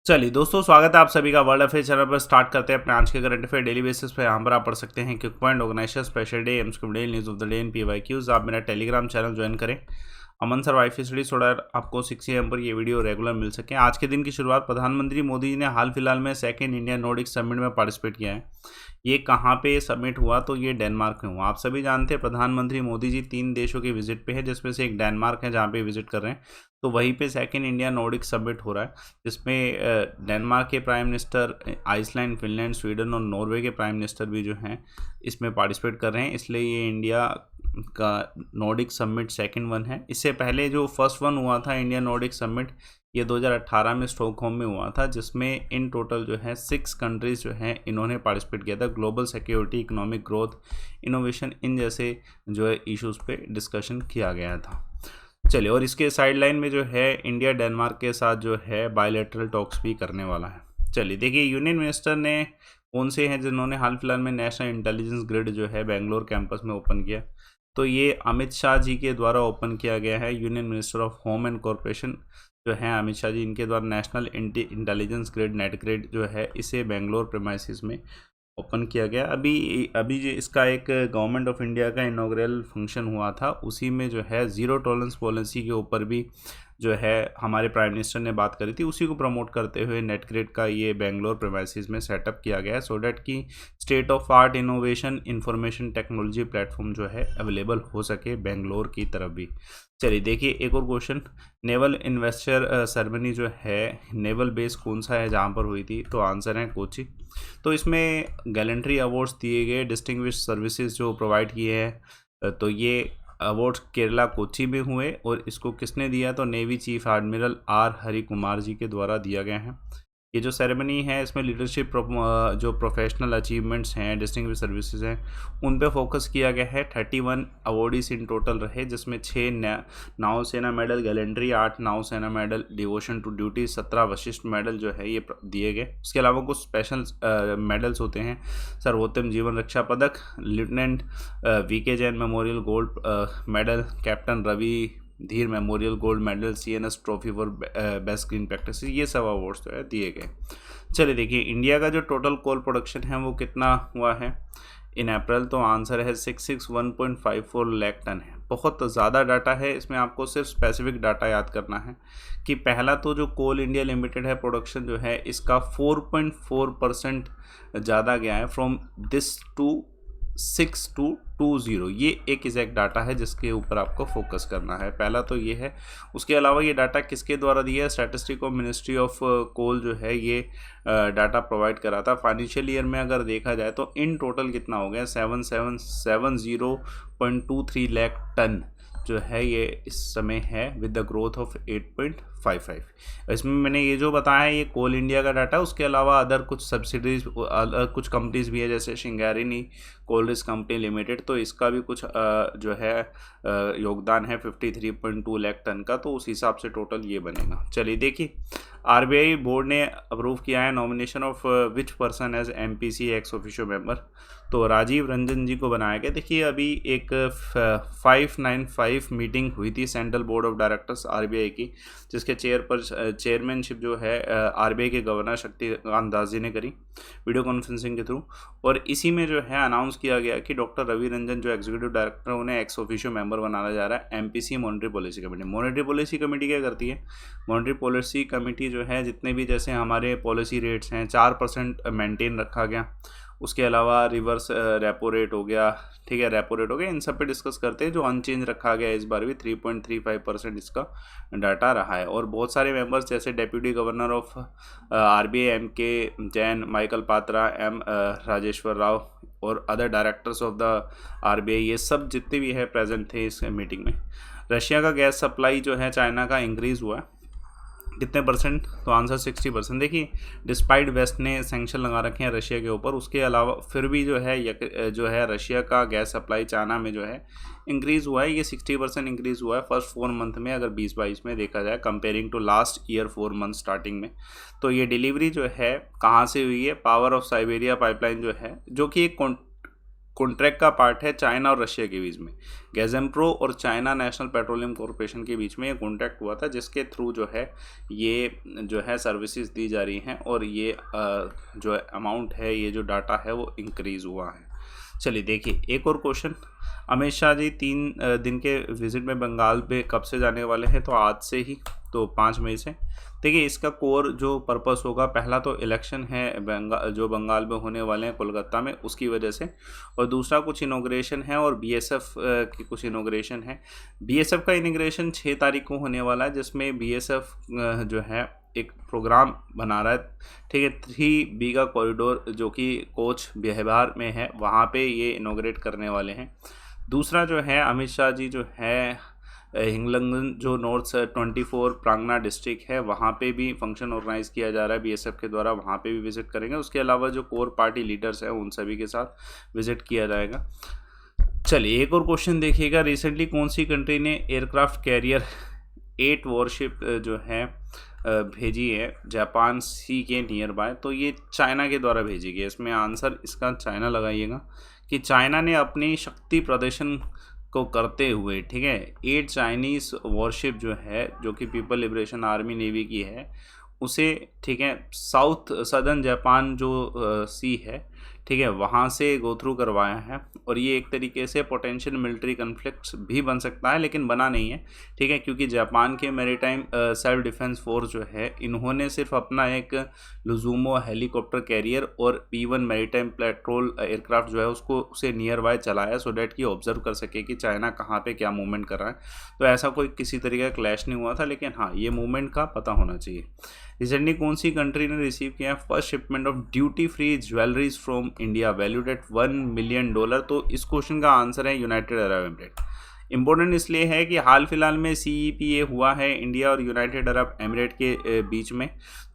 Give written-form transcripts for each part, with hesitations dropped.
चलिए दोस्तों, स्वागत है आप सभी का वर्ल्ड अफेयर चैनल पर। स्टार्ट करते हैं अपने आज के करंट अफेयर डेली बेसिस पे। यहाँ पर आप पढ़ सकते हैं quick point, organisation, special day, एमस्क्यूब day, news of the day, PYQs। आप मेरा टेलीग्राम चैनल ज्वाइन करें, Aman sir wifi study, so that आपको 6 AM पर ये वीडियो रेगुलर मिल सके। आज के दिन की शुरुआत प्रधानमंत्री मोदी जी ने हाल फिलहाल में सेकेंड इंडिया नॉर्डिक समिट में पार्टिसिपेट किया है। ये कहाँ पे समिट हुआ? तो ये डेनमार्क में हुआ। आप सभी जानते हैं प्रधानमंत्री मोदी जी 3 देशों के विजिट पे है, जिसमें से एक डेनमार्क है जहाँ पे विजिट कर रहे हैं। तो वहीं पे सेकेंड इंडिया नॉर्डिक समिट हो रहा है, जिसमें डेनमार्क के prime minister, Iceland, Finland, Sweden और नॉर्वे के प्राइम मिनिस्टर भी जो हैं इसमें पार्टिसिपेट कर रहे हैं। इसलिए ये इंडिया का नॉर्डिक समिट सेकंड वन है। इससे पहले जो फर्स्ट वन हुआ था इंडिया नॉर्डिक समिट, ये 2018 में स्टॉकहोम में हुआ था, जिसमें इन टोटल जो है 6 कंट्रीज जो हैं इन्होंने पार्टिसिपेट किया था। Global security, economic growth, innovation, इन जैसे जो है इश्यूज़ पे डिस्कशन किया गया था। चलिए, और इसके साइड लाइन में जो है इंडिया डेनमार्क के साथ जो है बायलैटरल टॉक्स भी करने वाला है। चलिए देखिए, यूनियन मिनिस्टर ने कौन से हैं जिन्होंने हाल फिलहाल में नेशनल इंटेलिजेंस ग्रिड जो है बेंगलोर कैंपस में ओपन किया? तो ये अमित शाह जी के द्वारा ओपन किया गया है। Union minister of home and corporation जो है अमित शाह जी, इनके द्वारा national intelligence grid, net grid जो है इसे बेंगलोर प्रेमाइसिस में ओपन किया गया। अभी जो इसका एक गवर्नमेंट ऑफ इंडिया का इनॉग्रेल फंक्शन हुआ था, उसी में जो है ज़ीरो टॉलरेंस पॉलिसी के ऊपर भी जो है हमारे प्राइम मिनिस्टर ने बात करी थी। उसी को प्रमोट करते हुए नेटग्रिड का ये बेंगलोर प्रेमाइसिस में सेटअप किया गया है, सो डैट कि state of art innovation information technology platform जो है अवेलेबल हो सके बेंगलोर की तरफ भी। चलिए देखिए, एक और क्वेश्चन, नेवल इन्वेस्टर सेरेमनी जो है नेवल बेस कौन सा है जहाँ पर हुई थी? तो आंसर है कोची। तो इसमें गैलेंट्री अवार्ड्स दिए गए, डिस्टिंग्विश सर्विसेज जो प्रोवाइड किए हैं, तो ये अवार्ड्स केरला कोची में हुए। और इसको किसने दिया? तो navy chief admiral R Hari Kumar ji के द्वारा दिया गया है। ये जो सेरेमनी है इसमें लीडरशिप जो प्रोफेशनल अचीवमेंट्स हैं, डिस्टिंग्विश सर्विसेज हैं, उन पे फोकस किया गया है। 31 अवॉर्डीज इन टोटल रहे, जिसमें 6 नौसेना मेडल गैलेंट्री, 8 नौसेना मेडल डिवोशन टू ड्यूटी, 17 वशिष्ठ मेडल जो है ये दिए गए। उसके अलावा कुछ स्पेशल मेडल्स होते हैं, सर्वोत्तम जीवन रक्षा पदक, lieutenant VK Jain memorial gold medal, captain Ravi Dhir memorial gold medal, CNS trophy for best green practice, ये सब अवार्ड्स जो है दिए गए। चलिए देखिए, इंडिया का जो टोटल कोल प्रोडक्शन है वो कितना हुआ है इन अप्रैल? तो आंसर है 661.54 लाख टन है। बहुत ज़्यादा डाटा है, इसमें आपको सिर्फ स्पेसिफिक डाटा याद करना है कि पहला तो जो कोल इंडिया लिमिटेड है, प्रोडक्शन जो है इसका 4.4% ज़्यादा गया है, फ्रॉम दिस टू 6 to 20। ये एक एग्जैक्ट डाटा है जिसके ऊपर आपको फोकस करना है। पहला तो ये है। उसके अलावा ये डाटा किसके द्वारा दिया है? Statistic of ministry of coal जो है ये डाटा प्रोवाइड करा था। फाइनेंशियल ईयर में अगर देखा जाए तो इन टोटल कितना हो गया? 7770.23 लाख टन जो है ये इस समय है, विद द ग्रोथ ऑफ 8.55। इसमें मैंने ये जो बताया है ये कोल इंडिया का डाटा है। उसके अलावा अदर कुछ सब्सिडीज, कुछ कंपनीज भी है, जैसे सिंगारेनी कोल रिस्क कंपनी लिमिटेड, तो इसका भी कुछ जो है योगदान है 53.2 लाख टन का। तो उस हिसाब से टोटल ये बनेगा। चलिए देखिए, RBI बोर्ड ने अप्रूव किया है nomination of which person as MPC ex officio member. तो राजीव रंजन जी को बनाया गया। देखिए, अभी एक 595 मीटिंग हुई थी central board of directors RBI की, जिसके चेयरमैनशिप जो है RBI के गवर्नर शक्तिकांत दास जी ने करी वीडियो कॉन्फ्रेंसिंग के थ्रू। और इसी में जो है अनाउंस किया गया कि डॉक्टर रवि रंजन जो एग्जीक्यूटिव डायरेक्टर, उन्हें एक्स ऑफिशियो मेंबर बनाया जा रहा है MPC monetary policy committee. Monetary policy committee क्या करती है? मॉनेटरी पॉलिसी कमेटी जो है जितने भी जैसे हमारे पॉलिसी रेट्स हैं 4% मेंटेन रखा गया। उसके अलावा रिवर्स रेपो रेट हो गया, ठीक है, रेपो रेट हो गया, इन सब पे डिस्कस करते हैं। जो अनचेंज रखा गया इस बार भी 3.35% इसका डाटा रहा है। और बहुत सारे मेंबर्स जैसे deputy governor of RBI MK Jain, Michael Patra, Rajeshwar Rao और other directors of the RBI, ये सब जितने भी है प्रेजेंट थे इस मीटिंग में। रशिया का गैस सप्लाई जो है चाइना का इंक्रीज़ हुआ है कितने परसेंट? तो आंसर 60%। देखिए, डिस्पाइट वेस्ट ने सैंक्शन लगा रखे हैं रशिया के ऊपर, उसके अलावा फिर भी जो है रशिया का गैस सप्लाई चाइना में जो है इंक्रीज़ हुआ है। ये 60% इंक्रीज़ हुआ है फर्स्ट 4 मंथ में, अगर 2022 में देखा जाए comparing to last year 4 month starting में। तो ये डिलीवरी जो है कहाँ से हुई है? पावर ऑफ साइबेरिया पाइपलाइन जो है, जो कि एक कॉन्ट्रैक्ट का पार्ट है चाइना और रशिया के बीच में। गैज़ेम्प्रो और चाइना नेशनल पेट्रोलियम कॉरपोरेशन के बीच में ये कॉन्ट्रैक्ट हुआ था, जिसके थ्रू जो है ये जो है सर्विसेज दी जा रही हैं और ये जो अमाउंट है, ये जो डाटा है वो इंक्रीज़ हुआ है। चलिए देखिए एक और क्वेश्चन। अमित शाह जी 3 दिन के विजिट में बंगाल पे कब से जाने वाले हैं? तो आज से ही, तो 5 मई से। देखिए इसका कोर जो पर्पस होगा, पहला तो इलेक्शन है जो बंगाल में होने वाले हैं कोलकाता में, उसकी वजह से, और दूसरा कुछ इनॉग्रेशन है और बीएसएफ की कुछ इनॉग्रेशन है। बीएसएफ का इनॉग्रेशन 6 तारीख को होने वाला है, जिसमें बीएसएफ जो है एक प्रोग्राम बना रहा है, ठीक है, 3 बीघा कॉरिडोर जो कि कोच बिहार में है, वहाँ पे ये इनॉग्रेट करने वाले हैं। दूसरा जो है अमित शाह जी जो है हिंगलंगन जो नॉर्थ 24 प्रांगना डिस्ट्रिक्ट है, वहाँ पे भी फंक्शन ऑर्गेनाइज किया जा रहा है बीएसएफ के द्वारा, वहाँ पे भी विजिट करेंगे। उसके अलावा जो कोर पार्टी लीडर्स हैं उन सभी के साथ विजिट किया जाएगा। चलिए एक और क्वेश्चन देखिएगा। रिसेंटली कौन सी कंट्री ने एयरक्राफ्ट कैरियर 8 वॉरशिप जो है भेजी है जापान सी के नियर बाय? तो ये चाइना के द्वारा भेजी गई। इसमें आंसर इसका चाइना लगाइएगा कि चाइना ने अपनी शक्ति प्रदर्शन को करते हुए, ठीक है, 8 चाइनीज़ वॉरशिप जो है, जो कि पीपल लिबरेशन आर्मी नेवी की है, उसे, ठीक है, साउथ सदर्न जापान जो सी है, ठीक है, वहाँ से गो थ्रू करवाया है। और ये एक तरीके से पोटेंशियल मिलिट्री कन्फ्लिक्ट्स भी बन सकता है, लेकिन बना नहीं है, ठीक है, क्योंकि जापान के मैरीटाइम सेल्फ डिफेंस फोर्स जो है, इन्होंने सिर्फ अपना एक लुजुमो हेलीकॉप्टर कैरियर और P1 मैरीटाइम पेट्रोल एयरक्राफ्ट जो है उसको उसे नियर बाय चलाया, सो डैट कि ऑब्जर्व कर सके कि चाइना कहाँ पे क्या मूवमेंट कर रहा है। तो ऐसा कोई किसी तरीके का क्लैश नहीं हुआ था, लेकिन हाँ ये मूवमेंट का पता होना चाहिए। रिसेंटली कौन सी कंट्री ने रिसीव किया है first shipment of duty free jewelleries from India valued at $1 million? तो इस क्वेश्चन का आंसर है यूनाइटेड अरब एमिरेट। इम्पोर्टेंट इसलिए है कि हाल फिलहाल में CEPA हुआ है इंडिया और यूनाइटेड अरब एमिरेट के बीच में।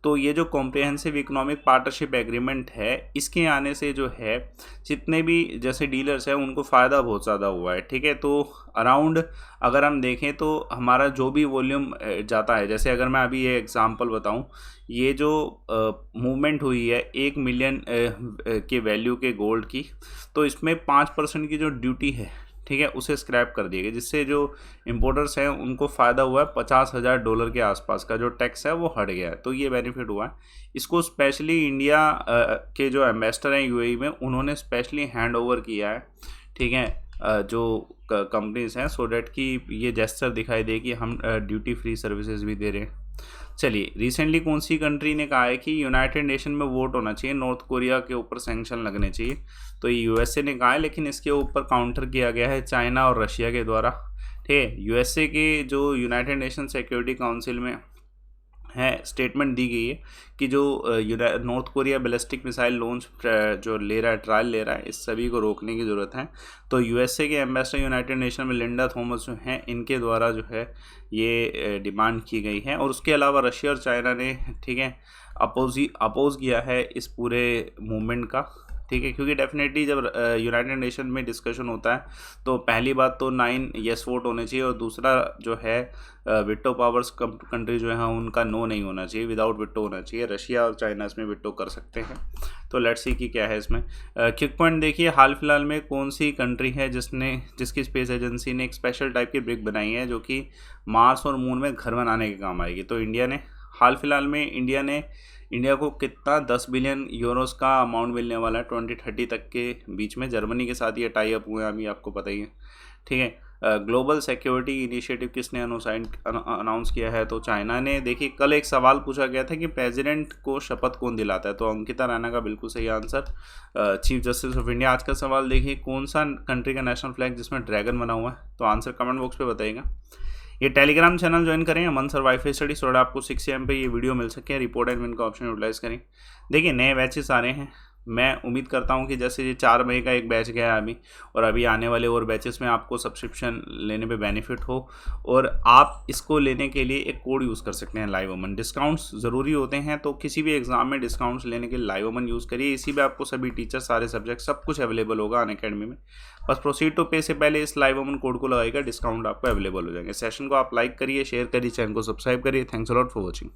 तो ये जो कॉम्प्रिहेंसिव इकोनॉमिक पार्टनरशिप एग्रीमेंट है, इसके आने से जो है जितने भी जैसे डीलर्स हैं उनको फ़ायदा बहुत ज़्यादा हुआ है, ठीक है। तो अराउंड अगर हम देखें तो हमारा जो भी वॉल्यूम जाता है, जैसे अगर मैं अभी ये एग्जांपल बताऊं, ये जो मूवमेंट हुई है 1 मिलियन के वैल्यू के गोल्ड की, तो इसमें 5% की जो ड्यूटी है, ठीक है, उसे स्क्रैप कर दिया गया, जिससे जो इम्पोर्टर्स हैं उनको फ़ायदा हुआ है। $50,000 के आसपास का जो टैक्स है वो हट गया है, तो ये बेनिफिट हुआ है। इसको स्पेशली इंडिया के जो एम्बेसडर हैं UAE में, उन्होंने स्पेशली हैंड ओवर किया है, ठीक है, जो कंपनीज हैं, सो डैट कि ये जेस्चर दिखाई दे कि हम ड्यूटी फ्री सर्विसेज भी दे रहे हैं। चलिए रिसेंटली कौन सी कंट्री ने कहा है कि यूनाइटेड नेशन में वोट होना चाहिए, नॉर्थ कोरिया के ऊपर सैंक्शन लगने चाहिए? तो ये USA ने कहा है, लेकिन इसके ऊपर काउंटर किया गया है चाइना और रशिया के द्वारा, ठीक है। USA के जो यूनाइटेड नेशन सिक्योरिटी काउंसिल में है स्टेटमेंट दी गई है कि जो north Korea ballistic missile launch जो ले रहा है, ट्रायल ले रहा है, इस सभी को रोकने की ज़रूरत है। तो USA के एम्बेसडर यूनाइटेड नेशन में लिंडा थॉमस जो हैं, इनके द्वारा जो है ये डिमांड की गई है। और उसके अलावा रशिया और चाइना ने, ठीक है, अपोज किया है इस पूरे मूवमेंट का, ठीक है, क्योंकि डेफिनेटली जब यूनाइटेड नेशन में डिस्कशन होता है तो पहली बात तो 9 येस वोट होने चाहिए, और दूसरा जो है विटो पावर्स कंट्री जो है उनका नो नहीं होना चाहिए, विदाउट विटो होना चाहिए। रशिया और चाइना इसमें विटो कर सकते हैं। तो लेट्स सी कि क्या है इसमें। क्विक पॉइंट देखिए, हाल फिलहाल में कौन सी कंट्री है जिसकी स्पेस एजेंसी ने एक स्पेशल टाइप की ब्रिक बनाई है जो कि मार्स और मून में घर बनाने के काम आएगी? तो इंडिया ने। हाल फिलहाल में इंडिया को कितना 10 बिलियन यूरोस का अमाउंट मिलने वाला है 2030 तक के बीच में। जर्मनी के साथ ये टाई अप हुए हैं, अभी आपको पता ही है, ठीक है। ग्लोबल सिक्योरिटी इनिशिएटिव किसने अनाउंस किया है? तो चाइना ने। देखिए कल एक सवाल पूछा गया था कि प्रेसिडेंट को शपथ कौन दिलाता है, तो अंकिता राणा का बिल्कुल सही answer, chief justice of India. आज का सवाल देखिए, कौन सा कंट्री का नेशनल फ्लैग जिसमें ड्रैगन बना हुआ है? तो आंसर कमेंट बॉक्स पे बताइएगा। ये टेलीग्राम चैनल ज्वाइन करें, अमन सर वाईफाई स्टडी, थोड़ा आपको 6 AM पे ये वीडियो मिल सके। रिपोर्ट एंड विन का ऑप्शन यूटिलाइज करें। देखिए नए बैचेस आ रहे हैं, मैं उम्मीद करता हूं कि जैसे ये 4 मई का एक बैच गया अभी, और अभी आने वाले और बैचेस में आपको सब्सक्रिप्शन लेने पे बेनिफिट हो, और आप इसको लेने के लिए एक कोड यूज़ कर सकते हैं, लाइव अमन। डिस्काउंट्स ज़रूरी होते हैं, तो किसी भी एग्जाम में डिस्काउंट्स लेने के लिए लाइव अमन यूज़ करिए। इसी में आपको सभी टीचर, सारे सब्जेक्ट, सब कुछ अवेलेबल होगा अनअकैडमी में। बस प्रोसीड टू पे से पहले इस लाइव अमन कोड को लगाइएगा, डिस्काउंट आपको अवेलेबल हो जाएंगे। सेशन को आप लाइक करिए, शेयर करिए, चैनल को सब्सक्राइब करिए। Thanks a lot for watching.